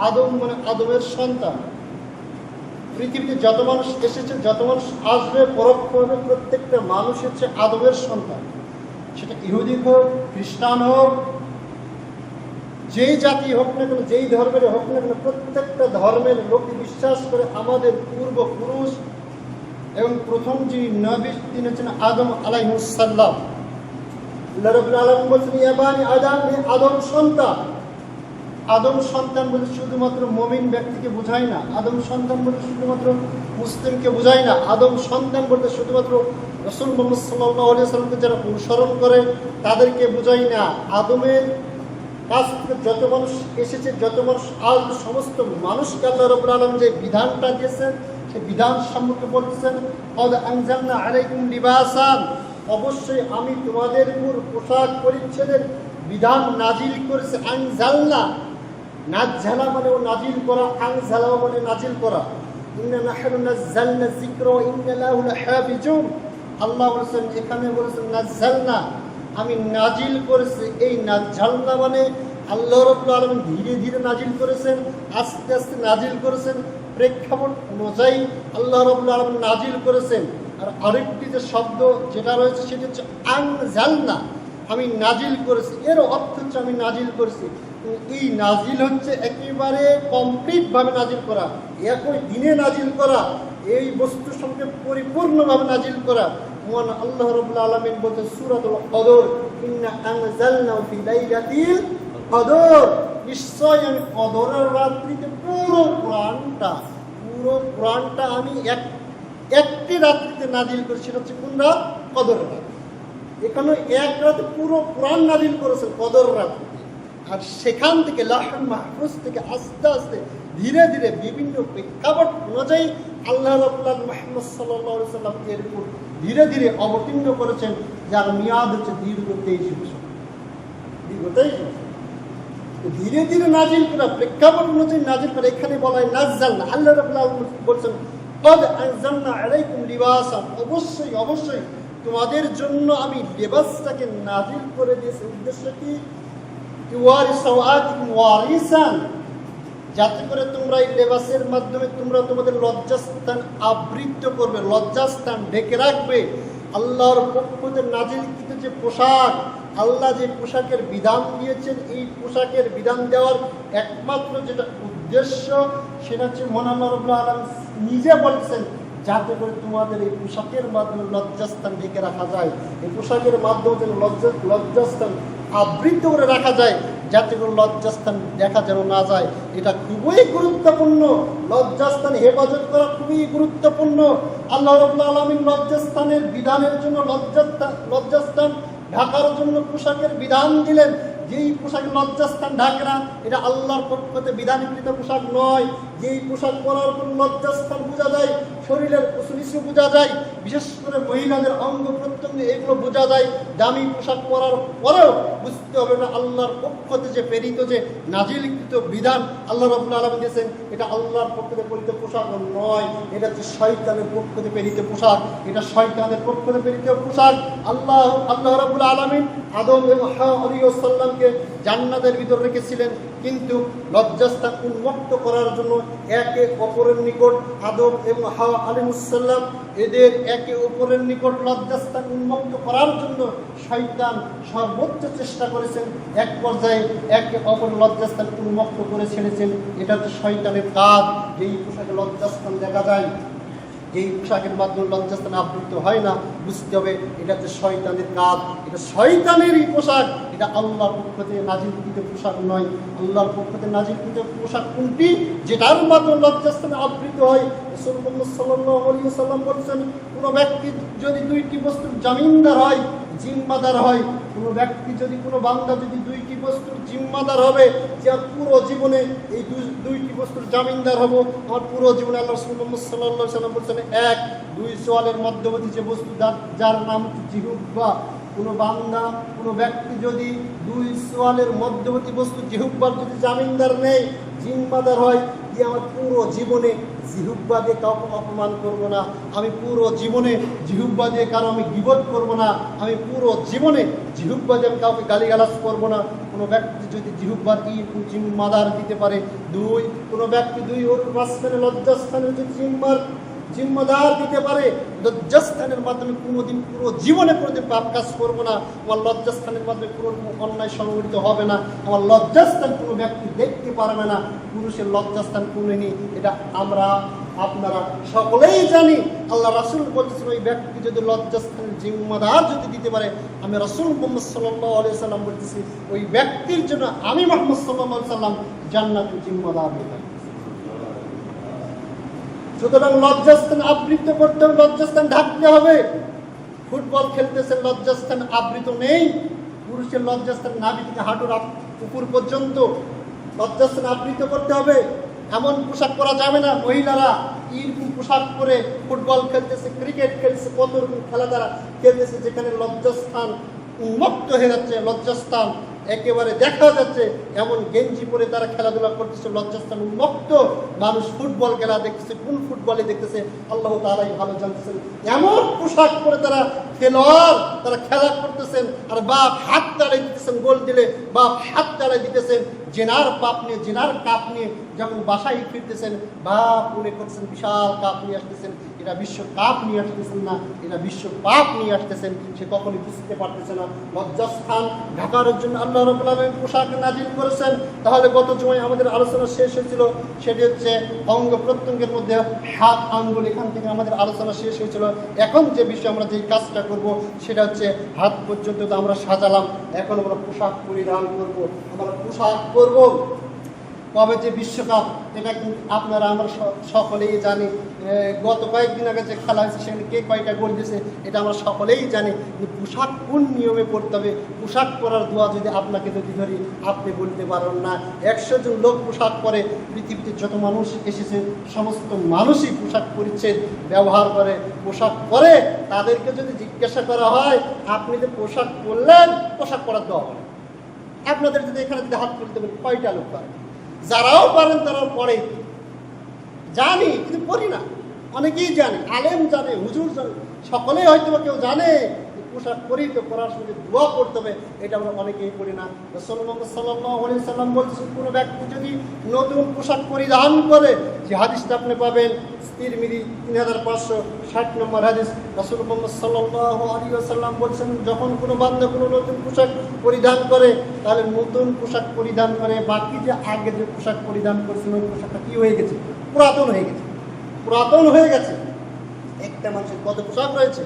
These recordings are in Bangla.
আদম মানে আদমের সন্তান। পৃথিবীতে যত মানুষ এসেছে, যত মানুষ আসবে, পরোক্ষভাবে প্রত্যেকটা মানুষ হচ্ছে আদমের সন্তান। সেটা ইহুদি হোক, খ্রিস্টান হোক, যেই জাতি হোক না কেন, যেই ধর্মের হোক না কেন, প্রত্যেকটা ধর্মের লোক বিশ্বাস করে আমাদের পূর্বপুরুষ এবং প্রথম যে নবী তিনি হচ্ছেন আদম আলাইহিস সালাম। আল্লাহ রাব্বুল আলামিন বলেছেন ইয়া বানি আদম, হে আদম সন্তান। আদম সন্তান বলে শুধুমাত্র মুমিন ব্যক্তিকে বোঝায় না, আদম সন্তান বলে শুধুমাত্র মুসলিমকে বোঝায় না, আদম সন্তান বলতে শুধুমাত্র রাসূল মুহাম্মদ সাল্লাল্লাহু আলাইহি ওয়াসাল্লামকে যারা অনুসরণ করে তাদেরকে বোঝায় না। আদমের কাছ থেকে যত মানুষ এসেছে, যত মানুষ আসবে, সমস্ত মানুষকে আল্লাহ রাব্বুল আলামিন যে বিধানটা দিয়েছেন সেই বিধান সম্পর্কে বলতেছেন কদ আনজালনা আলাইকুম লিবাসান, অবশ্যই আমি তোমাদের উপর পোশাক পরিচ্ছদের বিধান নাজিল করেছি। আনজালনা, নাজ্জালা মানে ও নাজিল করা, আনজালা মানে নাজিল করা। ইন্না নাহনু নাযালনা যিকরা ওয়া ইন্না লাহু লাহাফিজুন। আল্লাহ বলেছেন, এখানে বলেছেন নাজ্জালনা, আমি নাজিল করেছি। এই নাজ্জালনা মানে আল্লাহ রাব্বুল আলামিন ধীরে ধীরে নাজিল করেছেন, আস্তে আস্তে নাজিল করেছেন, প্রেক্ষাপট অনুযায়ী আল্লাহ রাব্বুল আলামিন নাজিল করেছেন। আর আরেকটি যে শব্দ যেটা রয়েছে সেটা হচ্ছে আনজালনা, আমি নাজিল করেছি। এর অর্থ হচ্ছে আমি নাজিল করেছি। এই নাজিল হচ্ছে একেবারে কমপ্লিটভাবে নাজিল করা, একই দিনে নাজিল করা, এই বস্তু সঙ্গে পরিপূর্ণভাবে নাজিল করা। মহান আল্লাহ রাব্বুল আলামিন বলতে সূরাতুল কদর, ইন্না আনজালনাহু ফি লাইলাতিল কদর, নিশ্চয় আমি কদরের রাত্রিতে পুরো কোরআনটা আমি একটি রাত্রিতে নাজিল করেছি। সেটা হচ্ছে কোন রাত? কদরের রাত। এখানে এক রাতে পুরো কোরআন নাজিল করেছেন কদর রাত্রিতে। আর সেখান থেকে লাহ্ মাহফুজ থেকে আস্তে আস্তে ধীরে ধীরে বিভিন্ন প্রেক্ষাপট অনুযায়ী আল্লাহ রাব্বুল আলামিন মুহাম্মদ সাল্লাল্লাহু আলাইহি ওয়াসাল্লাম এর উপর ধীরে ধীরে অবতীর্ণ করেছেন, যার মেয়াদ হচ্ছে দীর্ঘ 23 বছর। ধীরে ধীরে নাজিল করা, প্রেক্ষাপট অনুযায়ী নাজিল করা। এখানে বলা হয় নাজ্জালনা, আল্লাহ রাব্বুল আলামিন বলছেন কদ আনজালনা আলাইকুম লিবাসান, অবশ্যই অবশ্যই তোমাদের জন্য আমি লেবাসটাকে নাজিল করে দিয়েছি। উদ্দেশ্য কি? যাতে করে তোমরা এই লেবাসের মাধ্যমে তোমরা তোমাদের লজ্জাস্থান আবৃত করবে, লজ্জাস্থান ঢেকে রাখবে। আল্লাহর পক্ষ থেকে নাজিলকৃত যে পোশাক, আল্লাহ যে পোশাকের বিধান দিয়েছেন, এই পোশাকের বিধান দেওয়ার একমাত্র যেটা উদ্দেশ্য সেটা হচ্ছে মহান আল্লাহ রাব্বুল আলামিন নিজে বলেছেন, যাতে করে তোমাদের এই পোশাকের মাধ্যমে লজ্জাস্থান ঢেকে রাখা যায়, এই পোশাকের মাধ্যমে যেন লজ্জাস্থান আবৃত করে রাখা যায়, যাতে করে লজ্জাস্থান দেখা যেন না যায়। এটা খুবই গুরুত্বপূর্ণ। লজ্জাস্থান হেফাজত করা খুবই গুরুত্বপূর্ণ। আল্লাহ রাব্বুল আলামিন লজ্জাস্থানের বিধানের জন্য, লজ্জাস্থান ঢাকার জন্য পোশাকের বিধান দিলেন। যেই পোশাকের লজ্জাস্থান ঢাকে না, এটা আল্লাহর পক্ষ থেকে বিধানকৃত পোশাক নয়। যেই পোশাক পরার পর লজ্জাস্থান বোঝা যায়, শরীরের উঁচু বোঝা যায়, বিশেষ করে মহিলাদের অঙ্গ প্রত্যঙ্গ এগুলো বোঝা যায়, দামি পোশাক পরার পরেও বুঝতে হবে না আল্লাহর পক্ষ থেকে যে প্রেরিত যে নাজিলকৃত বিধান আল্লাহ রাব্বুল আলামিন দিয়েছেন, এটা আল্লাহর পক্ষ থেকে প্রেরিত পোশাক নয়, এটা হচ্ছে শয়তানের পক্ষ থেকে প্রেরিত পোশাক। এটা শয়তানের পক্ষ থেকে প্রেরিত পোশাক। আল্লাহ রাব্বুল আলামিন আদম এবং হাওয়া আলাইহিস সালামকে জান্নাতের ভিতর রেখেছিলেন, কিন্তু লজ্জাস্থান উন্মুক্ত করার জন্য একে অপরের নিকট আদম এবং হাওয়া আলাইহিস সালাম এদের একে অপরের নিকট লজ্জাস্থান উন্মুক্ত করার জন্য শয়তান সর্বোচ্চ চেষ্টা করেছেন। এক পর্যায়ে একে অপর লজ্জাস্থান উন্মুক্ত করে ছেড়েছেন। এটা তো শয়তানের কাজ। যেই পোশাকে লজ্জাস্থান দেখা যায়, যেই পোশাকের মাধ্যমে লজ্জাস্থান আবৃত হয় না, বুঝতে হবে এটা হচ্ছে শয়তানের কাজ, এটা শয়তানেরই পোশাক। এটা আল্লাহর পক্ষ থেকে নাজিলকৃত পোশাক নয়। আল্লাহর পক্ষ থেকে নাজিলকৃত পোশাক কোনটি? যেটার মাধ্যমে লজ্জাস্থানে আবৃত হয়। রাসূল মুহাম্মদ সাল্লাল্লাহু আলাইহি ওয়াসাল্লাম বলেছেন, কোনো ব্যক্তি যদি দুইটি বস্তুর জামিনদার হয়, জিম্মাদার হয়, কোনো ব্যক্তি যদি, কোনো বান্দা যদি দুইটি বস্তুর জিম্মাদার হবে, যে আর পুরো জীবনে এই দুইটি বস্তুর জামিনদার হব, আমার পুরো জীবনে, আল্লাহ রাসূল মুহাম্মদ সাল্লাল্লাহু আলাইহি ওয়াসাল্লাম বলছেন, এক, দুই সোয়ালের মধ্যবর্তী যে বস্তু যার নাম জিহ্বা, কোনো বান্দা, কোনো ব্যক্তি যদি দুই সোয়ালের মধ্যবর্তী বস্তু জিহ্বার যদি জামিনদার নেই, জিম্মাদার হয়, আমার পুরো জীবনে জিহুব্বা দিয়ে কাউকে অপমান করব না, আমি পুরো জীবনে জিহুব্বা দিয়ে কারো আমি গীবত করব না, আমি পুরো জীবনে জিহুব্বা দিয়ে আমি কাউকে গালিগালাজ করব না। কোনো ব্যক্তি যদি জিহুব্বার জিম্মাদার দিতে পারে, কোনো ব্যক্তি ওর মাঝখানে লজ্জাস্থানের যদি জিম্মাদার দিতে পারে, লজ্জাস্থানের মাধ্যমে কোনোদিন পুরো জীবনে কোনোদিন পাপ কাজ করবো না, আমার লজ্জাস্থানের মাধ্যমে কোনো অন্যায় সংগঠিত হবে না, আমার লজ্জাস্থান কোনো ব্যক্তি দেখতে পারবে না। পুরুষের লজ্জাস্থান কোনো নেই, এটা আমরা আপনারা সকলেই জানি। আল্লাহ রাসূল বলতেছেন ওই ব্যক্তি যদি লজ্জাস্থানের জিম্মাদার যদি দিতে পারে, আমি রাসূল মুহাম্মদ সাল্লাল্লাহু আলাইহি সাল্লাম বলতেছি ওই ব্যক্তির জন্য আমি মুহাম্মদ সাল্লাল্লাহু আলাইহি সাল্লাম জান্নাতের জিম্মাদার দিলাম। সুতরাং লজ্জাস্থান আবৃত করতে হবে, লজ্জাস্থান ঢাকতে হবে। ফুটবল খেলতেছেন, লজ্জাস্থান আবৃত নেই, পুরুষের লজ্জাস্থান নাভি থেকে হাঁটুর উপর পর্যন্ত লজ্জাস্থান আবৃত করতে হবে। এমন পোশাক পরা যাবে না, মহিলারা এরকম পোশাক পরে ফুটবল খেলতেছে, ক্রিকেট খেলতেছে, কত রকম খেলা তারা খেলতেছে যেখানে লজ্জাস্থান উন্মুক্ত হয়ে যাচ্ছে, লজ্জাস্থান একেবারে দেখা যাচ্ছে, এমন গেঞ্জি পরে তারা খেলাধুলা করতেছে, লজ্জাস্থান উন্মুক্ত। মানুষ ফুটবল খেলা দেখতেছে, কোন ফুটবলে দেখতেছে আল্লাহ তাআলাই ভালো জানতেছেন। এমন পোশাক পরে তারা খেলোয়াড়, তারা খেলা করতেছেন, আর বাপ হাত তাড়াই দিতেছেন, গোল দিলে বাপ হাত তাড়াই দিতেছেন, জেনার পাপ নিয়ে, জেনার কাপ নিয়ে যখন বাসায় ফিরতেছেন, বাপ মনে করছেন বিশাল কাপ নিয়ে আসতেছেন, এটা বিশ্ব কাপ নিয়ে আসতেছেন না, এটা বিশ্ব পাপ নিয়ে আসতেছেন, সে কখনই বুঝতে পারতেছে না। লজ্জাস্থান ঢাকার জন্য আল্লাহ রাব্বুল আলামিন পোশাক নাজিল করেছেন। তাহলে গত জুমায় আমাদের আলোচনা শেষ হয়েছিল, সেটি হচ্ছে অঙ্গ প্রত্যঙ্গের মধ্যে হাত আঙ্গুল, এখান থেকে আমাদের আলোচনা শেষ হয়েছিল। এখন যে বিষয় আমরা যেই কাজটা করব সেটা হচ্ছে হাত পর্যন্ত তো আমরা সাজালাম, এখন আমরা পোশাক পরিধান করব। আমরা পোশাক করব কবে যে বিশ্বকাপ, এটা কিন্তু আপনারা আমরা সকলেই জানি। গত কয়েকদিন আগে যে খেলা হয়েছে সেখানে কে কয়টা গোল দিয়েছে এটা আমরা সকলেই জানি। পোশাক কোন নিয়মে পড়তে হবে, পোশাক পরার দোয়া যদি আপনাকে যদি ধরি আপনি বলতে পারেন না। 100 জন লোক পোশাক পরে, পৃথিবীতে যত মানুষ এসেছে সমস্ত মানুষই পোশাক পরিচ্ছেদ ব্যবহার করে, পোশাক পরে। তাদেরকে যদি জিজ্ঞাসা করা হয় আপনি যে পোশাক পরলেন, পোশাক পরার দোয়া বলেন, আপনাদের যদি এখানে যদি হাত তুলতে বলেন কয়টা লোক পারেন? যারাও পারেন তারাও পড়ে, জানি কিন্তু পড়ি না। অনেকেই জানে, আলেম জানে, হুজুর জানে, সকলেই হয়তো কেউ জানে পোশাক পরেই তো পড়ার সঙ্গে দোয়া করতে হবে, এটা আমরা অনেকেই পড়ি না। রাসূলুল্লাহ সাল্লাল্লাহু আলাইহি সাল্লাম বলছেন কোনো ব্যক্তি যদি নতুন পোশাক পরিধান করে, যে হাদিসটা আপনি পাবেন তিরমিজি 3560 নম্বর হাদিস, রাসূলুল্লাহ সাল্লাল্লাহু আলাইহি ওয়াসাল্লাম বলছেন যখন কোনো বান্দা কোনো নতুন পোশাক পরিধান করে, তাহলে নতুন পোশাক পরিধান করে বাকি যে আগে যে পোশাক পরিধান করছেন ওই পোশাকটা কি হয়ে গেছে? পুরাতন হয়ে গেছে, পুরাতন হয়ে গেছে। একটা মানুষের কত পোশাক রয়েছে,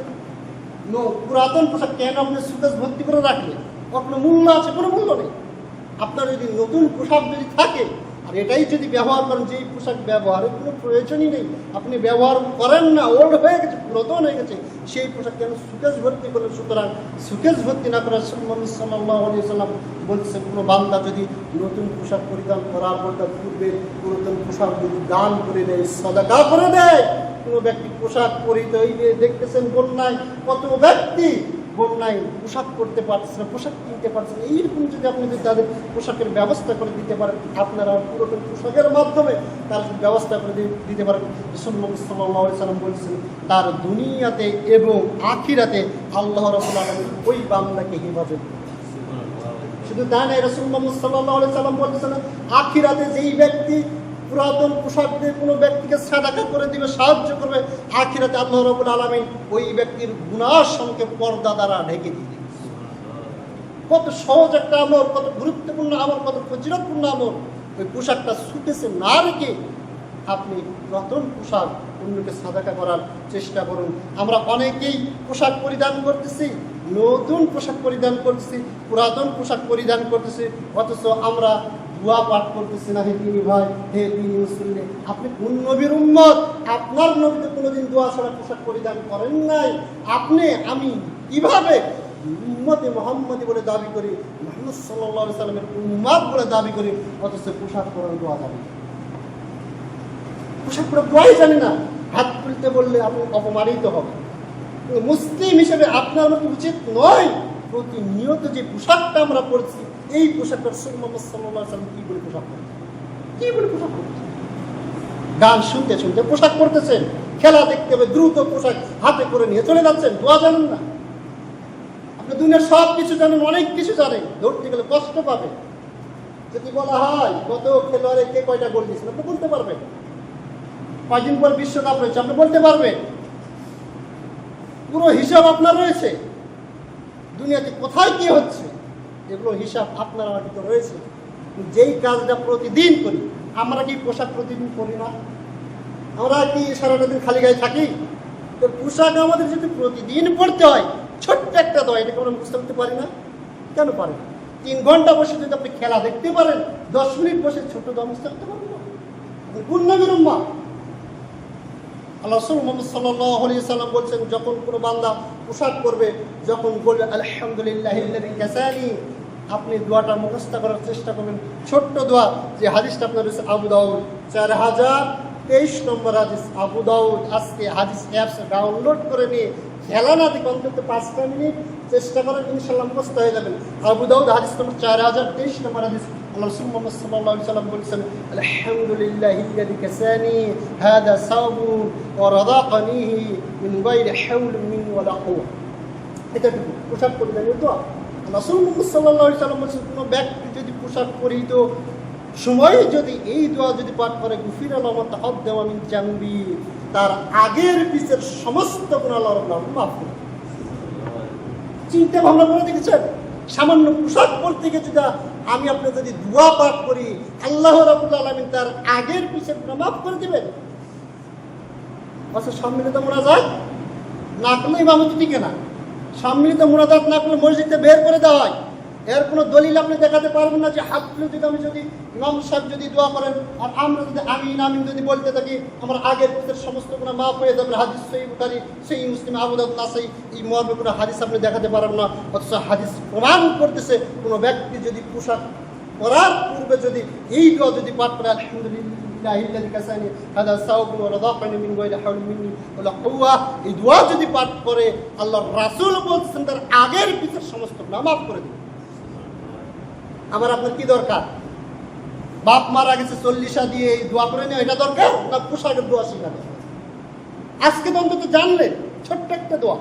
পুরাতন পোশাক কেন আপনি সুকেস ভর্তি করে রাখলে? আপনার মূল্য আছে? কোনো মূল্য নেই। আপনার যদি নতুন পোশাক যদি থাকে আর এটাই যদি ব্যবহার করেন, যেই পোশাক ব্যবহারের কোনো প্রয়োজনই নেই, আপনি ব্যবহার করেন না, ওল্ড হয়ে গেছে, পুরাতন হয়ে গেছে, সেই পোশাক কেন সুকেস ভর্তি করলেন? সুতরাং সুকেস ভর্তি না করে রাসূলুল্লাহ সাল্লাল্লাহু আলাইহি ওয়াসাল্লাম বলছেন কোনো বান্দা যদি নতুন পোশাক পরিধান করার পর তার পূর্বে পুরাতন পোশাক যদি দান করে দেয়, সাদাকা করে দেয়, কোনো ব্যক্তি পোশাক পরিতে হইবে, দেখতেছেন বন্যায় কত ব্যক্তি বন্যায় পোশাক করতে পারছে না, পোশাক কিনতে পারছে না, এইরকম যদি আপনি যদি তাদের পোশাকের ব্যবস্থা করে দিতে পারেন, আপনারা পুরাতন পোশাকের মাধ্যমে তার ব্যবস্থা করে দিতে পারেন, রাসূলুল্লাহ সাল্লাল্লাহু আলাইহি ওয়াসাল্লাম বলছেন তার দুনিয়াতে এবং আখিরাতে আল্লাহ রাব্বুল আলামিন ওই বান্দাকে হেফাজত করবেন। শুধু তা নয়, রাসূলুল্লাহ সাল্লাল্লাহু আলাইহি ওয়াসাল্লাম বলছেন আখিরাতে যেই ব্যক্তি পুরাতন পোশাক দিয়ে কোনো ব্যক্তিকে সাদাকা করে দিবে, সাহায্য করবে, আখিরাতে আল্লাহ রাব্বুল আলামিন ওই ব্যক্তির গুনাহ সমূহকে পর্দা দ্বারা ঢেকে দিবে। কত সহজ একটা আমল, কত গুরুত্বপূর্ণ আমল, কত ফজিলতপূর্ণ আমল। ওই পোশাকটা শুকেছে না রেখে আপনি নতুন পোশাক অন্যকে সাদাকা করার চেষ্টা করুন। আমরা অনেকেই পোশাক পরিধান করতেছি, নতুন পোশাক পরিধান করতেছি, পুরাতন পোশাক পরিধান করতেছি, অথচ আমরা দোয়া পাঠ করতেছি না। হে তিনি ভাই, হে তিনি মুসলিম, আপনি কোন নবীর উম্মত? আপনার নবীতে কোনোদিন দোয়া ছাড়া পোশাক পরিধান করেন নাই। আমি কিভাবে উম্মতে মুহাম্মদী বলে দাবি করি, মুহাম্মদ সাল্লাল্লাহু আলাইহি সাল্লামের উম্মত বলে দাবি করি, অথচ পোশাক পরার দোয়া জানি না, পোশাক পরার দোয়াই জানি না। হাত তুলতে বললে আপনি অপমানিত হবেন। মুসলিম হিসেবে আপনার মতো উচিত নয় প্রতিনিয়ত যে পোশাকটা আমরা পরছি, এই পোশাকটা রাসূল মুহাম্মদ সাল্লাল্লাহু আলাইহি ওয়াসাল্লাম কি বলে পোশাক পরছেন, কি বলে পোশাক পরছেন? গান শুনতে শুনতে পোশাক পরতেছেন, খেলা দেখতে হবে দ্রুত পোশাক হাতে করে নিয়ে চলে যাচ্ছেন, দোয়া জানেন না। আপনি দুনিয়ার সব কিছু জানেন, অনেক কিছু জানেন, ধরতে গেলে কষ্ট পাবে। যদি বলা হয় কত খেলোয়াড়ে কে কয়টা গোল দিয়েছেন, আপনি বলতে পারবেন। কয়দিন পর বিশ্বকাপ রয়েছে, আপনি বলতে পারবেন। পুরো হিসাব আপনার রয়েছে। দুনিয়াতে কোথায় কি হচ্ছে এগুলো হিসাব আপনার আমার ভিতরে রয়েছে। যেই কাজটা প্রতিদিন করি, আমরা কি পোশাক প্রতিদিন করি না? আমরা কি সারাটা দিন খালি গায়ে থাকি? তো পোশাক আমাদের যদি প্রতিদিন পড়তে হয়, ছোট্ট একটা দোয়া, এটাকে আমরা মুখস্থ করতে পারি না? কেন পারি না? 3 ঘন্টা বসে যদি আপনি খেলা দেখতে পারেন, 10 মিনিট বসে ছোট্ট দোয়া মুখস্থ করতে পারবেন না? পূর্ণবীর উম্মাহ। আল্লাহ রাসূল মুহাম্মদ সাল্লাল্লাহু আলাইহি সাল্লাম বলছেন, যখন কোনো বান্দা পোশাক করবে, যখন বলবে আলহামদুলিল্লাহিল্লাযী কাসানি, আপনি দোয়াটা মুখস্থ করার চেষ্টা করবেন। ছোট্ট দোয়া, যে হাদিসটা আপনার রয়েছে আবু দাউদ 4023 নম্বর হাদিস। আবু দাউদ আজকে হাদিস অ্যাপস ডাউনলোড করে নিয়ে খেলা না দিকে অন্তত 5টা মিনিট চেষ্টা করেন, ইনশাআল্লাহ মুখস্থ হয়ে যাবেন। আবু দাউদ হাদিস নম্বর 4023 নম্বর হাদিস। আল্লাহ রাসূল মুহাম্মদ সাল্লাল্লাহু আলাইহি সাল্লাম বলেছেন, আলহামদুলিল্লাহিল্লাযী কাসানি হাদা সাওবুন ওয়া রাযাকানিহি মিন গায়রি হাওলিন মিন্নি ওয়ালা কুওয়া। এতটুকু পোশাক পরিধানের দোয়া। রাসূল মুহাম্মদ সাল্লাল্লাহু আলাইহি সাল্লাম বলেছেন, কোনো ব্যক্তি যদি পোশাক পরিহিত সময় যদি এই দোয়া যদি পাঠ করে, গুফিরা লাহু মা তাকদ্দামা মিন জামবি, তার আগের পিছের সমস্ত গুনাহ আল্লাহ রাব্বুল আলামিন মাফ করে। চিন্তা ভাবনা করে দেখেছেন? সামান্য পোশাক পরতে গিয়ে যদি আমি আপনি যদি দোয়া পাঠ করি, আল্লাহ রাব্বুল আলামিন তার আগের পিছের গুনাহ মাফ করে দিবেন। আচ্ছা, সম্মিলিত মুনাজাত না করলে ইমামতি টিকে না। সম্মিলিত মুনাজাত না করলে মসজিদে বের করে দেওয়া হয়। এর কোনো দলিল আপনি দেখাতে পারবেন না যে হাত তুলে যদি আমি যদি ইমাম সাহেব যদি দোয়া করেন আর আমরা যদি আমিন আমিন যদি বলতে থাকি, আমার আগের পিছের সমস্ত গুনাহ মাফ হয়ে যাবে। হাদিস সহিহ বুখারী, সহিহ মুসলিম, আবু দাউদ, নাসাই, এই মর্মে কোনো হাদিস আপনি দেখাতে পারেন না। অথচ হাদিস প্রমাণ করতেছে, কোনো ব্যক্তি যদি পোশাক পরার পূর্বে যদি এই দোয়া যদি পাঠ করে, আলহামদুলিল্লাহিল্লাযী কাসানি হাদা সাওবুন ওয়া রাযাকানি মিন গায়রি হাওলিন মিন্নি ওয়ালা কুওয়া, এই দোয়া যদি পাঠ করে, আল্লাহর রাসূল বলছেন তার আগের পিছের সমস্ত গুনাহ মাফ করে দিবেন। আমার আপনার কি দরকার? বাপ মারা গেছে 40 দিয়ে এই দোয়া করে নেওয়া, এটা দরকার না পোশাকের দোয়া শেখা দরকার? আজকে তো অন্তত জানলেন ছোট্ট একটা দোয়া,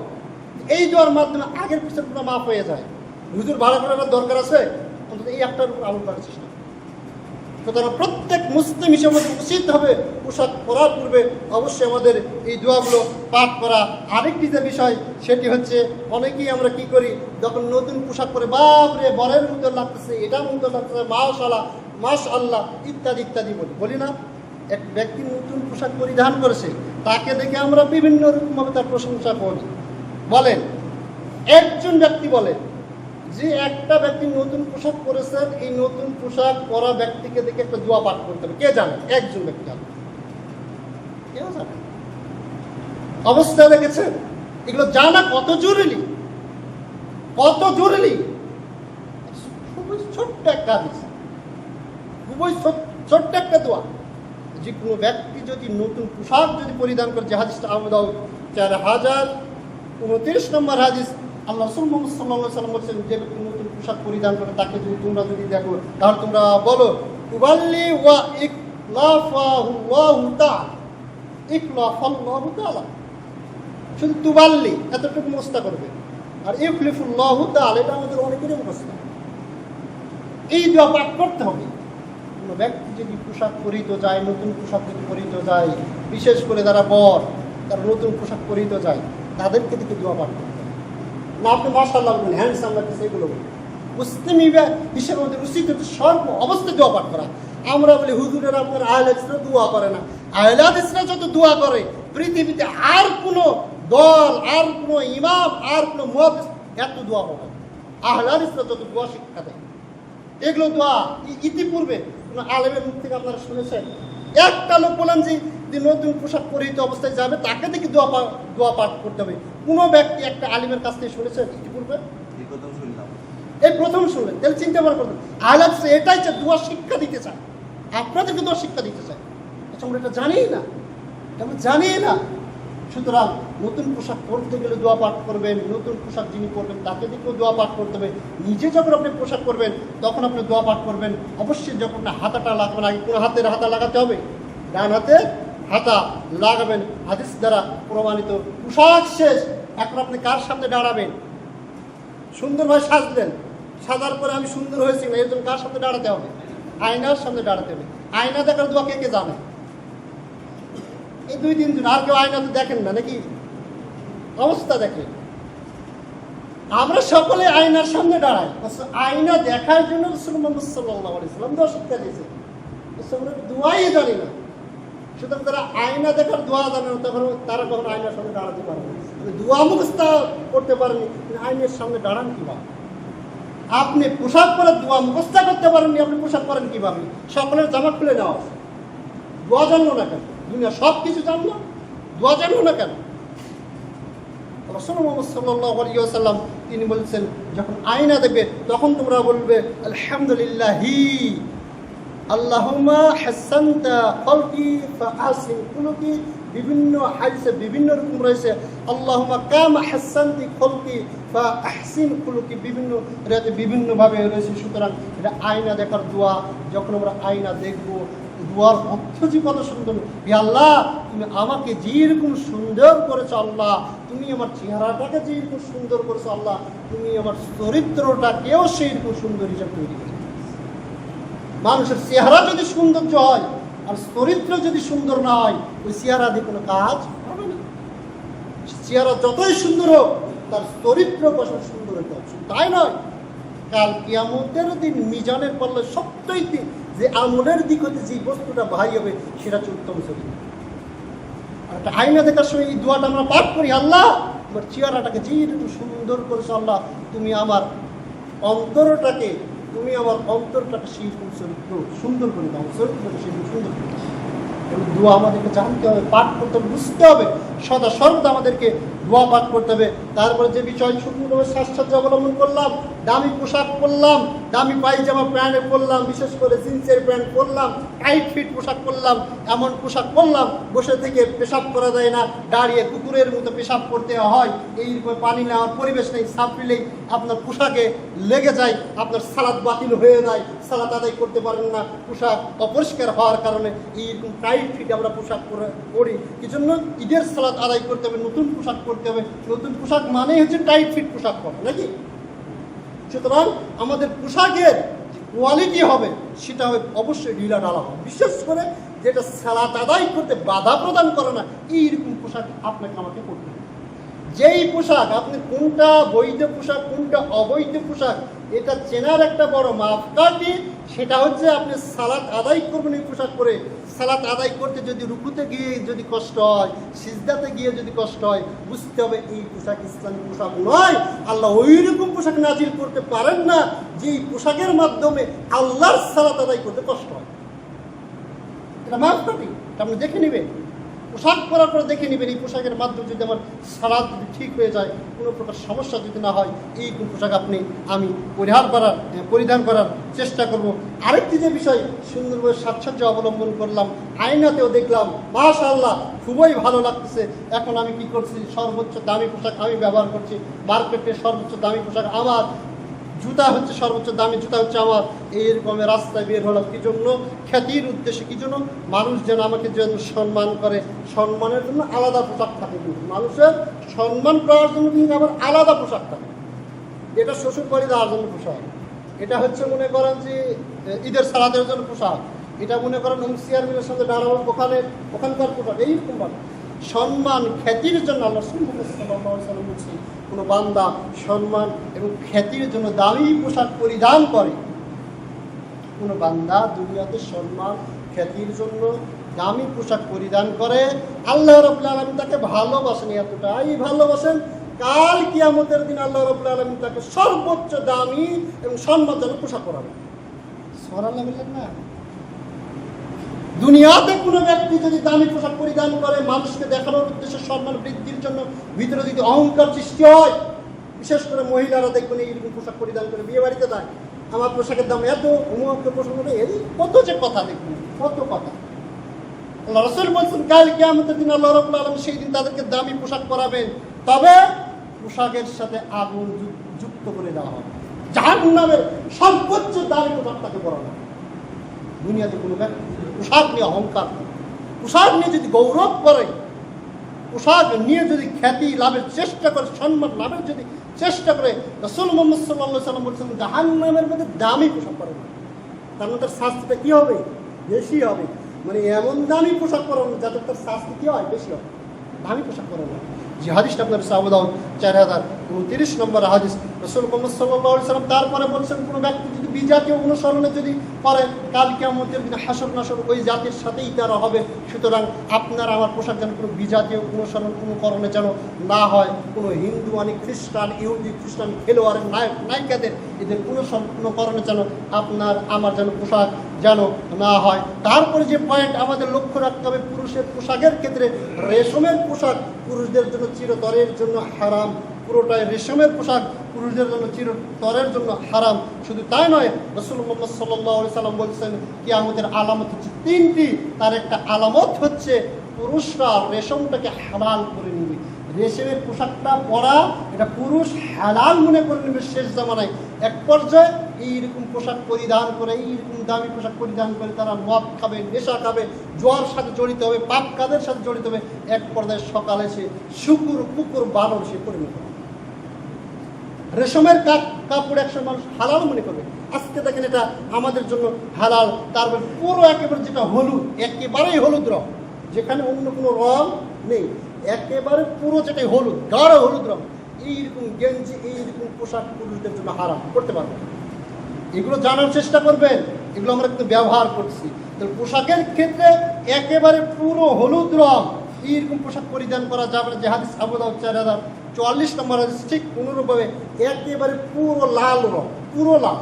এই দোয়ার মাধ্যমে আগের পিছের গুনাহ মাফ হয়ে যায়। হুজুর ভাড়া করার দরকার আছে? অন্তত এই একটার উপর আমল করার চেষ্টা। সুতরাং প্রত্যেক মুসলিম হিসেবে উচিত হবে পোশাক পরার পূর্বে অবশ্যই আমাদের এই দোয়াগুলো পাঠ করা। আরেকটি যে বিষয়, সেটি হচ্ছে অনেকেই আমরা কি করি, যখন নতুন পোশাক পরে বাপরে বরের মতো লাগতেছে, এটা মতো লাগতেছে, মাশাআল্লাহ মাশাআল্লাহ ইত্যাদি ইত্যাদি বলি না? এক ব্যক্তি নতুন পোশাক পরিধান করেছে, তাকে দেখে আমরা বিভিন্ন রকমভাবে তার প্রশংসা করি। বলেন, একজন ব্যক্তি বলেন যে একটা ব্যক্তি নতুন পোশাক পরেছেন, এই নতুন পোশাক পরা ব্যক্তিকে দেখে একটা দোয়া পাঠ করতে হবে। কে জানে? একজন ব্যক্তি জানে। কেউ জানে? অবস্থা দেখেছেন? এগুলো জানা কত জরুরি, কত জরুরি। খুবই ছোট্ট একটা হাদিস, খুবই ছোট্ট একটা দোয়া। যে কোনো ব্যক্তি যদি নতুন পোশাক যদি পরিধান করে, যে হাদিসটা আবু দাউদ 4029 নম্বর হাদিস। আল্লাহ রাসূল মুহাম্মদ সাল্লাল্লাহু আলাইহি সাল্লাম বলেছেন, যে ব্যক্তি নতুন পোশাক পরিধান করে তাকে যদি তোমরা যদি দেখো, তাহলে তোমরা বলো তুবাল্লি ওয়া ইকলাফাহুল্লাহু তাআলা, ইকলাফাল্লাহু তাআলা। শুধু তুবাল্লি এতটুকু মুখস্থ করবে, আর ইকলিফুল্লাহু তাআলা এটা আমাদের অনেকেরই মুখস্থ। এই দোয়া পাঠ করতে হবে। কোনো ব্যক্তি যদি পোশাক পরিহিত যায়, নতুন পোশাক যদি পরিহিত যায়, বিশেষ করে যারা বর তারা নতুন পোশাক পরিহিত যায়, তাদেরকে দিকে দোয়া পাঠ করতে হবে। না আপনি মাশাআল্লাহ বলবেন, হ্যান্ডসাম লাগতেছে, এগুলো মুসলিম হিসেবে আমাদের উচিত হচ্ছে সর্ব অবস্থায় দোয়া পাঠ করা। আমরা বলি হুজুরের আপনার আহলে হাদিসরা দোয়া করে না। আহলে হাদিসরা যত দোয়া করে, পৃথিবীতে আর কোনো দল, আর কোনো ইমাম, আর কোনো মুহাদ্দিস এত দোয়া হবে না। আহলে হাদিসরা যত দোয়া শিক্ষা দেয়, এগুলো দোয়া ইতিপূর্বে কোনো আলেমের মুখ থেকে আপনারা শুনেছেন? একটা লোক বলেন যে নতুন পোশাক পরিহিত অবস্থায় যাবে, তাকে দেখে দোয়া পাঠ করতে হবে। কোনো ব্যক্তি একটা আলিমের কাছ থেকে শুনেছেন ইতিপূর্বে? এই প্রথম শুনলেন। তাহলে চিন্তা ভাবনা করতেন, আহলে হাদিস এটাই চায়, দোয়া শিক্ষা দিতে চায়, আপনাদেরকে দোয়া শিক্ষা দিতে চায়। আচ্ছা, আমরা এটা জানি না, আমরা জানি না। সুতরাং নতুন পোশাক পরতে গেলে দোয়া পাঠ করবেন, নতুন পোশাক যিনি পরবেন তাকে দেখেও দোয়া পাঠ করতে হবে। নিজে যখন আপনি পোশাক করবেন তখন আপনি দোয়া পাঠ করবেন। অবশ্যই যখন হাতাটা লাগবে না, আগে কোন হাতের হাতা লাগাতে হবে? ডান হাতে হাতা লাগাবেন, হাদিস দ্বারা প্রমাণিত। পোশাক শেষ, এখন আপনি কার সামনে দাঁড়াবেন? সুন্দরভাবে সাজলেন, সাজার পরে আমি সুন্দর হয়েছি না, এর জন্য কার সামনে দাঁড়াতে হবে? আয়নার সামনে দাঁড়াতে হবে। আয়না দেখার দোয়া কে কে জানে? এই 2-3 জন, আর কেউ আয়না তো দেখেন না নাকি? অবস্থা দেখেন, আমরা সকলে আয়নার সামনে দাঁড়াই। আয়না দেখার জন্য রাসূল মুহাম্মদ সাল্লাল্লাহু আলাইহি ওয়াসাল্লাম দোয়া শিক্ষা দিয়েছে, দোয়াই জানি না। সুতরাং তারা আয়না দেখার দোয়া জানে না, তখন তারা কখনো আয়নার সামনে দাঁড়াতে পারে না। দোয়া মুখস্থ করতে পারেনি, আয়নার সামনে দাঁড়ান কিভাবে? আপনি পোশাক পরে দোয়া মুখস্থ করতে পারেননি, আপনি পোশাক পরেন কিভাবে? সকলের জামা খুলে নেওয়া, দোয়া জানলো না কেন? দুনিয়া সব কিছু জানলো, দোয়া জানলো না কেন? রাসূল মুহাম্মদ সাল্লাল্লাহু আলাইহি ওয়াসাল্লাম তিনি বলেছেন, যখন আয়না দেখবে তখন তোমরা বলবে আলহামদুলিল্লাহি আল্লাহুম্মা হাসানতা খালকি ফাআহসিন খুলুকি। বিভিন্ন হাদিসে বিভিন্ন রকম রয়েছে, আল্লাহুম্মা কামা হাসানতি খালকি ফাআহসিন খুলুকি, বিভিন্ন রাতে বিভিন্নভাবে রয়েছে। সুতরাং এটা আয়না দেখার দোয়া। যখন আমরা আয়না দেখব, দোয়ার অর্থ যে কত সুন্দর, হে আল্লাহ তুমি আমাকে যেরকম সুন্দর করেছো, আল্লাহ তুমি আমার চেহারাটাকে যেরকম সুন্দর করেছো, আল্লাহ তুমি আমার চরিত্রটাকেও সেইরকম সুন্দর হিসাবে তৈরি করেছো। মানুষের চেহারা যদি সৌন্দর্য হয় আর চরিত্র যদি সুন্দর না হয়, ওই চেহারা দিয়ে কোনো কাজ হবে না। চেহারা যতই সুন্দর হোক, তার চরিত্র কত সুন্দর হতে হবে, তাই নয়? কাল কিয়ামতের দিন মিজানের পাল্লায় সবচাইতে যে আমলের দিক হতে যে বস্তুটা ভারী হবে, সেটা হচ্ছে উত্তম চরিত্র। আর একটা আয়না দেখার সময় এই দোয়াটা আমরা পাঠ করি, আল্লাহ আমার চেহারাটাকে যেরকম সুন্দর করেছো, আল্লাহ তুমি আমার অন্তরটাকে সেরকম চরিত্র সুন্দর করে দাও, চরিত্রটাকে সেরকম সুন্দর করে দাও। দোয়া আমাদেরকে জানতে হবে, পাঠ করতে হবে, বুঝতে হবে, সদা সর্বদা আমাদেরকে দোয়া পাঠ করতে হবে। তারপরে যে বিষয় সুন্দরভাবে সাজসজ্জা অবলম্বন করলাম, দামি পোশাক পরলাম, দামি পায়জামা প্যান্ট পরলাম, বিশেষ করে জিন্সের প্যান্ট পরলাম, টাইট ফিট পোশাক পরলাম, এমন পোশাক পরলাম বসে থেকে পেশাব করা যায় না, দাঁড়িয়ে কুকুরের মতো পেশাব করতে হয়, এই পানি নেওয়ার পরিবেশ নেই, সাপ দিলেই আপনার পোশাকে লেগে যায়, আপনার সালাত বাতিল হয়ে যায়, সালাত আদায় করতে পারেন না পোশাক অপরিষ্কার হওয়ার কারণে। এইরকম টাইট ফিট আমরা পোশাক পরি, কি জন্য? ঈদের সালাত আদায় করতে হবে, নতুন পোশাক পরতে হবে। নতুন পোশাক মানেই হচ্ছে টাইট ফিট পোশাক পরা, নাকি? সুতরাং আমাদের পোশাকের কোয়ালিটি হবে, সেটা হবে অবশ্যই ঢিলা ঢালা হবে, বিশেষ করে যেটা সালাত আদায় করতে বাধা প্রদান করে না, এইরকম পোশাক আপনাকে আমাকে করতে হবে। যেই পোশাক আপনি কোনটা বৈধ পোশাক কোনটা অবৈধ পোশাক, এটা চেনার একটা বড় মাপকাঠি, সেটা হচ্ছে আপনি সালাত আদায় করবেন এই পোশাক পরে। সালাত আদায় করতে যদি রুকুতে গিয়ে যদি কষ্ট হয়, সিজদাতে গিয়ে যদি কষ্ট হয়, বুঝতে হবে এই পোশাক ইসলামী পোশাক নয়। আল্লাহ ওই রকম পোশাক নাজিল করতে পারেন না যেই পোশাকের মাধ্যমে আল্লাহর সালাত আদায় করতে কষ্ট হয়। এটা মাপকাঠি, এটা আপনি দেখে নেবেন, পোশাক পরার পরে দেখে নেবেন এই পোশাকের মাধ্যমে যদি আমার সালাত যদি ঠিক হয়ে যায়, কোনো প্রকার সমস্যা যদি না হয়, এই পোশাক আমি পরিধান করার চেষ্টা করব। আরেকটি যে বিষয়, সুন্দরভাবে সাজসজ্জা অবলম্বন করলাম, আয়নাতেও দেখলাম মাশাআল্লাহ খুবই ভালো লাগতেছে। এখন আমি কি করছি? সর্বোচ্চ দামি পোশাক আমি ব্যবহার করছি, মার্কেটের সর্বোচ্চ দামি পোশাক আমার, জুতা হচ্ছে সর্বোচ্চ দামি জুতা হচ্ছে আমার। এইরকমের রাস্তায় বের হলাম কি জন্য? খ্যাতির উদ্দেশ্যে। কি জন্য? মানুষ যেন আমাকে যেন সম্মান করে, সম্মানের জন্য আলাদা পোশাক থাকে। কিন্তু মানুষের সম্মান করার জন্য কিন্তু আবার আলাদা পোশাক থাকে। এটা শ্বশুর বাড়ি দেওয়ার জন্য পোশাক, এটা হচ্ছে মনে করেন যে ঈদের সালাতের জন্য পোশাক, এটা মনে করেন হুঁশিয়ার মিলের সঙ্গে দাঁড়াবো ওখানকার পোশাক। এইরকম সম্মান খ্যাতির জন্য আল্লাহ সাল্লাল্লাহু আলাইহি ওয়াসাল্লাম বলছেন, কোনো বান্দা সম্মান এবং খ্যাতির জন্য দামি পোশাক পরিধান করে, কোনো বান্দা দুনিয়াতে সম্মান খ্যাতির জন্য দামি পোশাক পরিধান করে, আল্লাহ রাব্বুল আলামিন তাকে ভালোবাসেন, এতটাই ভালোবাসেন, কাল কিয়ামতের দিন আল্লাহ রাব্বুল আলামিন তাকে সর্বোচ্চ দামি এবং সম্মানজনক পোশাক পরাবেন। সুবহানাল্লাহ বললেন না? দুনিয়াতে কোনো ব্যক্তি যদি দামি পোশাক পরিধান করে মানুষকে দেখানোর উদ্দেশ্যে, সম্মান বৃদ্ধির জন্য, ভিতরে যদি অহংকার সৃষ্টি হয়, বিশেষ করে মহিলারা দেখবেন এইরকম পোশাক পরিধান করে বিয়ে বাড়িতে যায়, আমার পোশাকের দাম এত, অমুককে পোশাক করে, এই কত যে কথা দেখবেন, কত কথা। আল্লাহ রাসূল বলছেন কাল কিয়ামতের দিন আল্লাহ রাব্বুল আলামিন সেই দিন তাদেরকে দামি পোশাক পরাবেন, তবে পোশাকের সাথে আগুন যুক্ত করে দেওয়া হবে, জাহান্নামের সর্বোচ্চ দামি পোশাক তাকে পরানো। দুনিয়াতে কোনো ব্যক্তি পোশাক নিয়ে অহংকার, পোশাক নিয়ে যদি গৌরব করে, পোশাক নিয়ে যদি খ্যাতি লাভের চেষ্টা করে, সম্মান লাভের যদি চেষ্টা করে, রাসূল মুহাম্মদ সাল্লাল্লাহু আলাইহি ওয়াসাল্লাম বলেছেন জাহান্নামের মধ্যে দামি পোশাক পরে না, তার মধ্যে শাস্তিটা কি হবে? বেশি হবে। মানে এমন দামি পোশাক পরানো যাতে তার শাস্তি কি হয়? বেশি হবে। দামি পোশাক পরানো। যে হাদিসটা আপনার আবু দাউদ 4029 নম্বর হাদিস, রাসূল মুহাম্মদ সাল্লাল্লাহু আলাইহি ওয়াসাল্লাম তারপরে বলছেন কোন ব্যক্তি যদি বিজাতীয় অনুসরণে যদি করে, কাল কিয়ামতের দিন হাসর নাসর ওই জাতির সাথেই তারা হবে। সুতরাং আপনার আমার পোশাক যেন কোনো বিজাতীয় অনুকরণে যেন না হয়, কোনো হিন্দু আনি খ্রিস্টান, ইহুদি খ্রিস্টান খেলোয়াড়ের নায়িকাদের এদের অনুকরণে যেন আপনার আমার যেন পোশাক যেন না হয়। তারপরে যে পয়েন্ট আমাদের লক্ষ্য রাখতে হবে, পুরুষের পোশাকের ক্ষেত্রে রেশমের পোশাক পুরুষদের জন্য চিরতরের জন্য হারাম। পুরোটাই রেশমের পোশাক পুরুষদের জন্য চিরতরের জন্য হারাম। শুধু তাই নয়, রাসূল মুহাম্মদ সাল্লাল্লাহু আলাইহি সাল্লাম বলেছেন কিয়ামতের আলামত হচ্ছে তিনটি। তার একটা আলামত হচ্ছে পুরুষরা রেশমটাকে হালাল করে নেবে। রেশমের পোশাকটা পরা এটা পুরুষ হালাল মনে করে নেবে শেষ জামানায়। এক পর্যায়ে এইরকম পোশাক পরিধান করে, এইরকম দামি পোশাক পরিধান করে তারা মদ খাবে, নেশা খাবে, জোয়ার সাথে জড়িত হবে, পাপ কাজের সাথে জড়িত হবে। এক পর্যায়ে সকালে সে শুকুর কুকুর বানর সে পরিণত হবে। রেশমের কাপড় একসময় মানুষ হালাল মনে করবে, আজকে দেখেন এটা আমাদের জন্য হালাল। তারপর পুরো একেবারে যেটা হলুদ, একেবারেই হলুদ রং, যেখানে অন্য কোনো রং নেই, একেবারে পুরো যেটাই হলুদ, গাঢ় হলুদ রং, এইরকম গেঞ্জি, এইরকম পোশাক পুরুষদের জন্য হারাম, করতে পারবেন। এগুলো জানার চেষ্টা করবেন, এগুলো আমরা কিন্তু ব্যবহার করছি। তাহলে পোশাকের ক্ষেত্রে একেবারে পুরো হলুদ রং এইরকম পোশাক পরিধান করা যাবে না। যে হাদিস আবু দাউদ 4044 নম্বর হাদিস, ঠিক অনুরূপভাবে একেবারে পুরো লাল রং, পুরো লাল,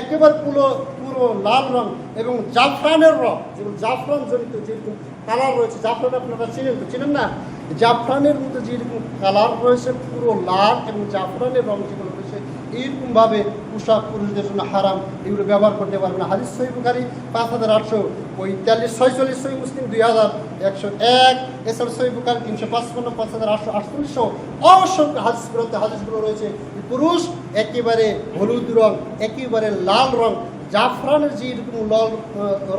একেবারে পুরো লাল রং এবং জাফরানের রং, যেগুলো জাফরান জনিত যেরকম কালার রয়েছে, জাফরান আপনারা চিনেন না, জাফরানের মধ্যে যেরকম কালার রয়েছে পুরো লাল এবং জাফরানের রং যেগুলো রয়েছে, এইরকমভাবে পোশাক পুরুষদের জন্য হারাম, এগুলো ব্যবহার করতে পারবে না। হাদিস সহিহ বুখারী 5845, 46 সহিহ মুসলিম 2101, এছাড়া সহিহ বুখারী 355, 5848 সহ অসংখ্য হাদিসগুলো রয়েছে। পুরুষ একেবারে হলুদ রং, একেবারে লাল রং, জাফরানের যে এরকম লাল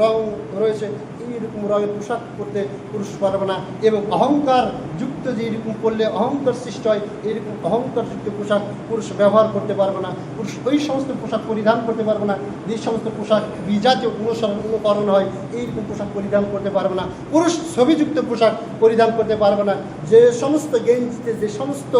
রং রয়েছে, এইরকম রঙের পোশাক পরতে পুরুষ পারবে না। এবং অহংকার যুক্ত যে এরকম করলে অহংকার সৃষ্টি হয়, এইরকম অহংকারযুক্ত পোশাক পুরুষ ব্যবহার করতে পারবে না। পুরুষ ওই সমস্ত পোশাক পরিধান করতে পারবে না যে সমস্ত পোশাক বিজাতীয় অনুকরণ হয়, এইরকম পোশাক পরিধান করতে পারবে না। পুরুষ ছবিযুক্ত পোশাক পরিধান করতে পারবে না। যে সমস্ত গেঞ্জিতে, যে সমস্ত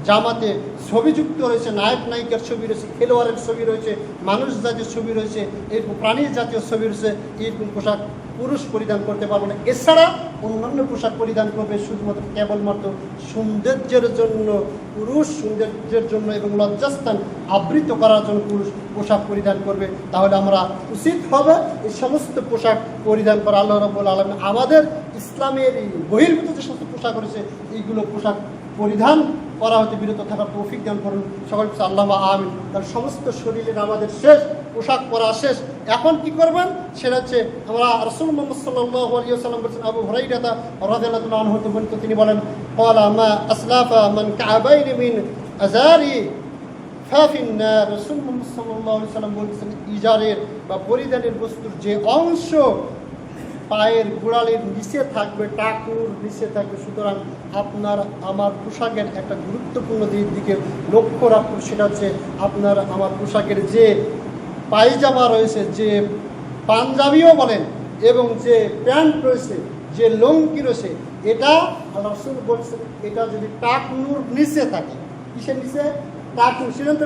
জামাতে ছবিযুক্ত রয়েছে, নায়ক নায়িকার ছবি রয়েছে, খেলোয়াড়ের ছবি রয়েছে, মানুষ জাতীয় ছবি রয়েছে, এরকম প্রাণী জাতীয় ছবি রয়েছে, এইরকম পোশাক পুরুষ পরিধান করতে পারবে না। এছাড়া অন্যান্য পোশাক পরিধান করবে শুধুমাত্র কেবলমাত্র সৌন্দর্যের জন্য, পুরুষ সৌন্দর্যের জন্য এবং লজ্জাস্থান আবৃত করার জন্য পুরুষ পোশাক পরিধান করবে। তাহলে আমরা উচিত হবে এই সমস্ত পোশাক পরিধান করা। আল্লাহ রাব্বুল আলামিন আমাদের ইসলামের এই বহির্ভূত যে সমস্ত পোশাক রয়েছে, এইগুলো পোশাক পরিধান করা হতে বিরত থাকার তৌফিক দান করুন সকলকে, আল্লাহুম্মা আমিন। তার সমস্ত শরীরের আমাদের শেষ, পোশাক পরা শেষ। এখন কি করবেন সেটা হচ্ছে, আমরা রাসূল মুহাম্মদ সাল্লাল্লাহু আলাইহি ওয়াসাল্লাম বলেছেন, আবু হুরায়রা রাদিয়াল্লাহু আনহু হতে বর্ণিত, তিনি বলেন ক্বালা মা আসলাফা মান কা'বাইন মিন আযারি ফাফিন নার। রাসূল মুহাম্মদ সাল্লাল্লাহু আলাইহি ওয়াসাল্লাম বলেছেন, ইজারের বা পরিধানের বস্তুর যে অংশ পায়ের গোড়ালির নিচে থাকবে, টাকনুর নিচে থাকবে, সুতরাং আপনার আমার পোশাকের একটা গুরুত্বপূর্ণ দিকে লক্ষ্য রাখুন। সেটা হচ্ছে আপনার আমার পোশাকের যে পায়জামা রয়েছে, যে পাঞ্জাবিও বলেন এবং যে প্যান্ট রয়েছে, যে লুঙ্গি রয়েছে, এটা আল্লাহ রাসূল বলছেন এটা যদি টাকনুর নিচে থাকে, কিসের নিচে? টাকনুর, সিদ্ধান্ত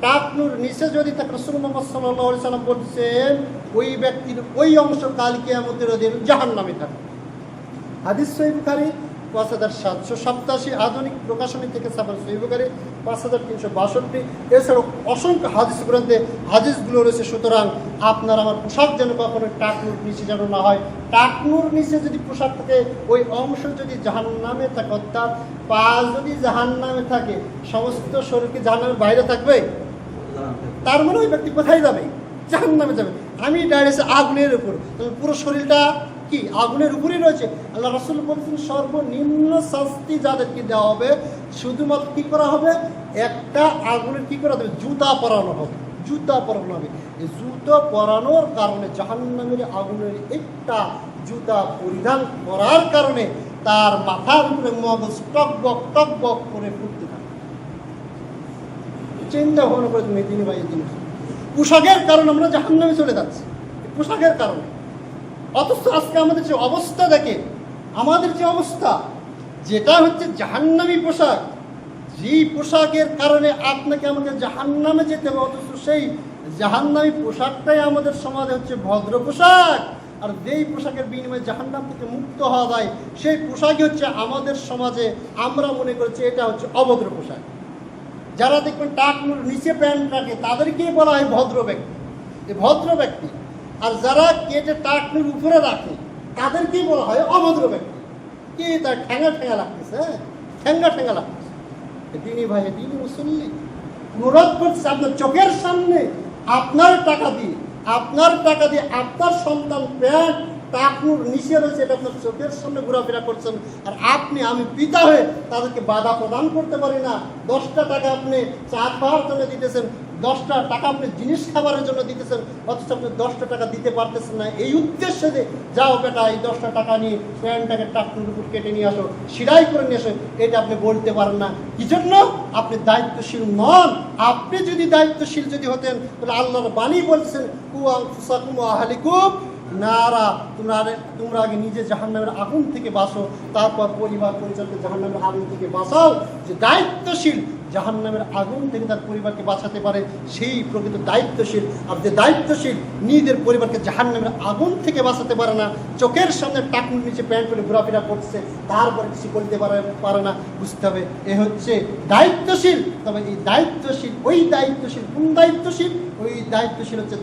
টাকনুর নিচে যদি থাকে, রাসূল মুহাম্মদ সাল্লাল্লাহু আলাইহি ওয়াসাল্লাম বলছেন ওই ব্যক্তির ওই অংশ কাল কিয়ামতের দিন জাহান্নামে থাকবে। হাদিস সহিহ বুখারী 5787, আধুনিক প্রকাশনী থেকে ছাপানো সহিহ বুখারী 5362। এছাড়াও অসংখ্য হাদিস গ্রন্থে হাদিসগুলো রয়েছে। সুতরাং আপনার আমার পোশাক যেন কখনো টাকনুর নিচে যেন না হয়। টাকনুর নিচে যদি পোশাক থাকে, ওই অংশ যদি জাহান্নামে থাকে, অর্থাৎ পা যদি জাহান্নামে থাকে, সমস্ত শরীর কি জাহান্নামের বাইরে থাকবে? তার মানে ওই ব্যক্তি কোথায় যাবে? জাহান্নামে যাবে। আমি ডাইরেক্ট আগুনের উপর, পুরো শরীরটা কি আগুনের উপরেই রয়েছে। আল্লাহ রাসূল বলছেন সর্বনিম্ন শাস্তি যাদেরকে দেওয়া হবে, শুধুমাত্র কি করা হবে? একটা আগুনের কি করা হবে? জুতা পরানো হবে, জুতা পরানো হবে। এই জুতা পরানোর কারণে জাহান্নামের আগুনের একটা জুতা পরিধান করার কারণে তার মাথার উপরে মগজ টকবক করে ফুটতে থাকে। চিন্তা ভাবনা করে তুমি দিনী ভাই জিনিস, পোশাকের কারণে আমরা জাহান্নামে চলে যাচ্ছি, পোশাকের কারণে। অথচ আজকে আমাদের যে অবস্থা দেখে, আমাদের যে অবস্থা, যেটা হচ্ছে জাহান্নামী পোশাক, যেই পোশাকের কারণে আপনাকে আমাকে জাহান্নামে যেতে হবে, অথচ সেই জাহান্নামী পোশাকটাই আমাদের সমাজে হচ্ছে ভদ্র পোশাক। আর যেই পোশাকের বিনিময়ে জাহান্নাম থেকে মুক্ত হওয়া যায়, সেই পোশাকই হচ্ছে আমাদের সমাজে আমরা মনে করছি এটা হচ্ছে অভদ্র পোশাক। যারা দেখবেন টাকনুর নিচে প্যান্ট রাখে তাদেরকেই বলা হয় ভদ্র ব্যক্তি, এই ভদ্র ব্যক্তি। আর যারা কেটে টাকনুর উপরে রাখে তাদেরকেই বলা হয় অভদ্র ব্যক্তি। কি তার ঠ্যাঙ্গা লাগতেছে, ঠ্যাঙ্গা লাগতেছে। দিনী ভাই, দিনী মুসল্লি, অনুরোধ করছে আপনার চোখের সামনে আপনার টাকা দিয়ে আপনার সন্তান প্যান্ট টাকনুর নিচে রয়েছে, এটা আপনার চোখের সামনে ঘোরাফেরা করছেন। আর আমি পিতা হয়ে তাদেরকে বাধা প্রদান করতে পারি না। 10টা টাকা আপনি চা খাওয়ার জন্য দিতেছেন, 10টা টাকা আপনি জিনিস খাবারের জন্য দিতেছেন, অথচ আপনি 10টা টাকা দিতে পারতেছেন না। এই উদ্দেশ্যে যে যাও বেটা এই 10টা টাকা নিয়ে প্যান্টটাকে টাকনুর উপর কেটে নিয়ে আসো, সিলাই করে নিয়ে আসো, এটা আপনি বলতে পারেন না। কি জন্য? আপনি দায়িত্বশীল নন। আপনি যদি দায়িত্বশীল যদি হতেন তাহলে আল্লাহর বাণী বলছেন কু আনফুসাকুম ওয়া আহলিকুম নারা, তোমরা আগে নিজে জাহান্নামের আগুন থেকে বাঁচো, তারপর পরিবার পরিজনকে জাহান্নামের আগুন থেকে বাঁচাও। যে দায়িত্বশীল জাহান্নামের আগুন থেকে তার পরিবারকে বাঁচাতে পারে সেই প্রকৃত দায়িত্বশীল। আর যে দায়িত্বশীল নিজের পরিবারকে জাহান্নামের আগুন থেকে বাঁচাতে পারে না, চোখের সামনে টাকনুর নিচে প্যান্ট পরে ঘোরাফেরা করছে, তারপরে কিছু বলতে পারে না, বুঝতে হবে এ হচ্ছে দায়িত্বশীল। তবে এই দায়িত্বশীল, ওই দায়িত্বশীল কোন দায়িত্বশীল? ওই দায়িত্বশীল হচ্ছে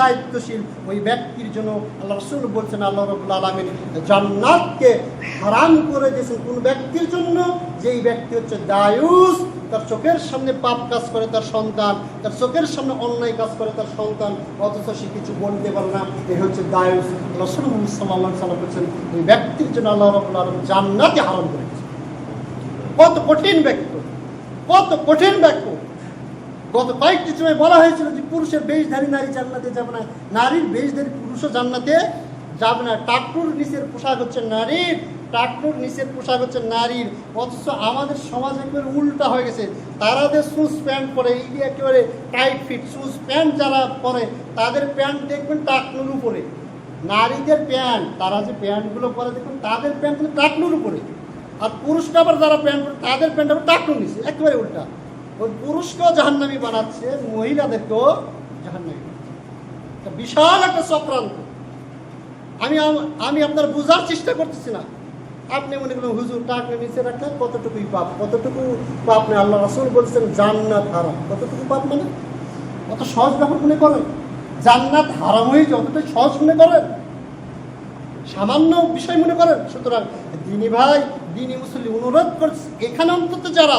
দায়িত্বশীল। ওই ব্যক্তির জন্য আল্লাহ রাসূল বলছেন, আল্লাহ রাব্বুল আলামিন জান্নাতকে হারাম করে দিয়েছেন কোন ব্যক্তির জন্য? যেই ব্যক্তি হচ্ছে দায়ুস, তার চোখের সামনে পাপ কাজ করে তার সন্তান, তার চোখের সামনে অন্যায় কাজ করে তার সন্তান, অথচ সে কিছু বলতে পারে না। এই হচ্ছে দায়ুস। রাসূল সাল্লাল্লাহু আলাইহি ওয়াসাল্লাম বলেছেন ওই ব্যক্তির জন্য আল্লাহ রাব্বুল আলামিন জান্নাতকে হারাম করে দিয়েছেন। কত কঠিন বাক্য, কত কঠিন বাক্য। গত কয়েকটি সময় বলা হয়েছিল যে পুরুষের বেশধারী নারী জান্নাতে যাবে না, নারীর বেশধারী পুরুষও জান্নাতে যাবে না। টাকনুর নিচের পোশাক হচ্ছে নারীর, টাকনুর নিচের পোশাক হচ্ছে নারীর। অথচ আমাদের সমাজ একেবারে উল্টা হয়ে গেছে। তারা যে শুজ প্যান্ট পরে, এই একেবারে টাইট ফিট শুজ প্যান্ট যারা পরে, তাদের প্যান্ট দেখবেন টাকনুর উপরে। নারীদের প্যান্ট, তারা যে প্যান্টগুলো পরে দেখবেন তাদের প্যান্ট কিন্তু টাকনুর উপরে। আর পুরুষরা আবার যারা প্যান্ট পরে তাদের প্যান্ট আবার টাকনুর নিচে, একেবারে উল্টা। ওই পুরুষকেও জাহান্নামী বানাচ্ছে, মহিলাদেরকেও জাহান্নামী বানাচ্ছে। বিশাল একটা চক্রান্ত। আমি আপনার বোঝার চেষ্টা করতেছি না। আপনি মনে করেন হুজুর টাকা নিচে রাখলে কতটুকুই পাপ, কতটুকু পাপ নেই। আল্লাহ রাসূল বলছেন জান্নাত হারাম। কতটুকু পাপ মানে? অত সহজ ব্যাপার মনে করেন? জান্নাত হারাম হয়ে যতটা সহজ মনে করেন, সামান্য বিষয় মনে করেন। সুতরাং দিনী ভাই, দিনী মুসল্লি, অনুরোধ করছি এখানে অন্তত যারা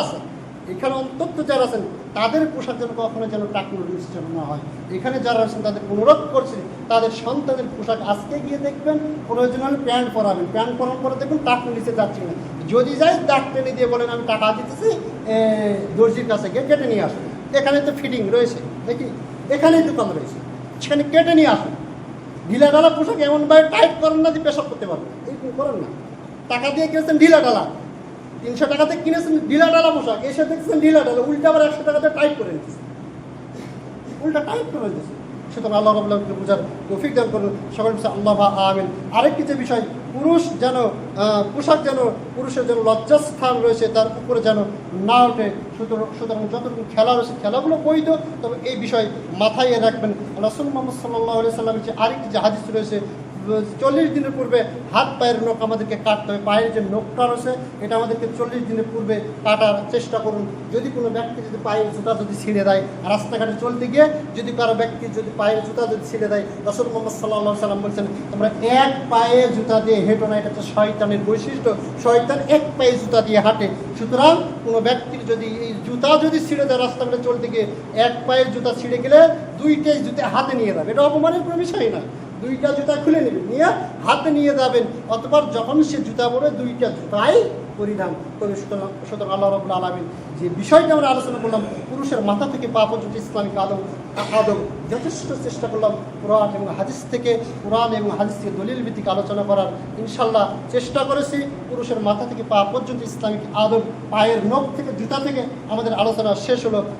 আছেন তাদের পোশাক যেন কখনো যেন টাকনুর নিচে যেন না হয়। এখানে যারা আছেন তাদের অনুরোধ করছি তাদের সন্তানের পোশাক আজকে গিয়ে দেখবেন, প্রয়োজন হলে প্যান্ট পরাবেন, প্যান্ট পরার পরে দেখবেন টাকনুর নিচে যাচ্ছে না। যদি যাই দাগ টেনে দিয়ে বলেন আমি টাকা দিতেছি, দর্জির কাছে গিয়ে কেটে নিয়ে আসুন। এখানে তো ফিটিং রয়েছে, দেখি এখানেই দোকান রয়েছে, সেখানে কেটে নিয়ে আসুন। ঢিলা ঢালা পোশাক এমনভাবে টাইট করেন না যে পেশাব করতে পারবেন, এইরকম করেন না। টাকা দিয়ে কিনেছেন ঢিলা ঢালা, 300 টাকাতে কিনেছেন ঢিলা ঢালা পোশাক, এসে দেখছেন ঢিলা ঢালা, উল্টা আবার 100 টাকাতে টাইট করে নিচ্ছে, উল্টা টাইট করে দিচ্ছে। সুতরাং আল্লাহ রাব্বুল আলামিন বোঝার তৌফিক দান করুন। সকল আল্লাহ আমিন। আরেকটি যে বিষয়, পুরুষ যেন পোশাক যেন পুরুষের যেন লজ্জাস্থান রয়েছে তার উপরে যেন না ওঠে। সুতরাং যতটুকু খেলা রয়েছে খেলাগুলো বৈধ, তবে এই বিষয় মাথায় রাখবেন। রাসূল মুহাম্মদ সাল্লাল্লাহু আলাইহি সাল্লামের যে আরেকটি যে হাদিস রয়েছে, 40 দিনের পূর্বে হাত পায়ের নখ আমাদেরকে কাটতে হবে। পায়ের যে নখটা রয়েছে এটা আমাদেরকে 40 দিনের পূর্বে কাটার চেষ্টা করুন। যদি কোনো ব্যক্তি যদি পায়ের জুতা যদি ছিঁড়ে দেয়, রাস্তাঘাটে চলতে গিয়ে যদি কারো ব্যক্তি যদি পায়ের জুতা যদি ছিঁড়ে দেয়, রাসূল মুহাম্মদ সাল্লাল্লাহু আলাইহি সাল্লাম বলছেন তোমরা এক পায়ে জুতা দিয়ে হেঁটো না, এটা হচ্ছে শয়তানের বৈশিষ্ট্য। শয়তান এক পায়ে জুতা দিয়ে হাঁটে। সুতরাং কোনো ব্যক্তির যদি এই জুতা যদি ছিঁড়ে দেয় রাস্তাঘাটে চলতে গিয়ে, এক পায়ের জুতা ছিঁড়ে গেলে 2টাই জুতা হাতে নিয়ে যাবে। এটা অপমানের কোনো বিষয় না। 2টা জুতা খুলে নেবেন, নিয়ে হাতে নিয়ে যাবেন। অতঃপর যখন সে জুতা পরে 2টা জুতাই পরিধান করবে। সুতরাং আল্লাহ রাব্বুল আলামিন যে বিষয়টা আমরা আলোচনা করলাম, পুরুষের মাথা থেকে পা পর্যন্ত ইসলামিক আদব যথেষ্ট চেষ্টা করলাম কোরআন এবং হাদিস থেকে দলিল ভিত্তিক আলোচনা করার। ইনশাল্লাহ চেষ্টা করেছি পুরুষের মাথা থেকে পা পর্যন্ত ইসলামিক আদব, পায়ের নখ থেকে জুতা থেকে আমাদের আলোচনা শেষ হলো।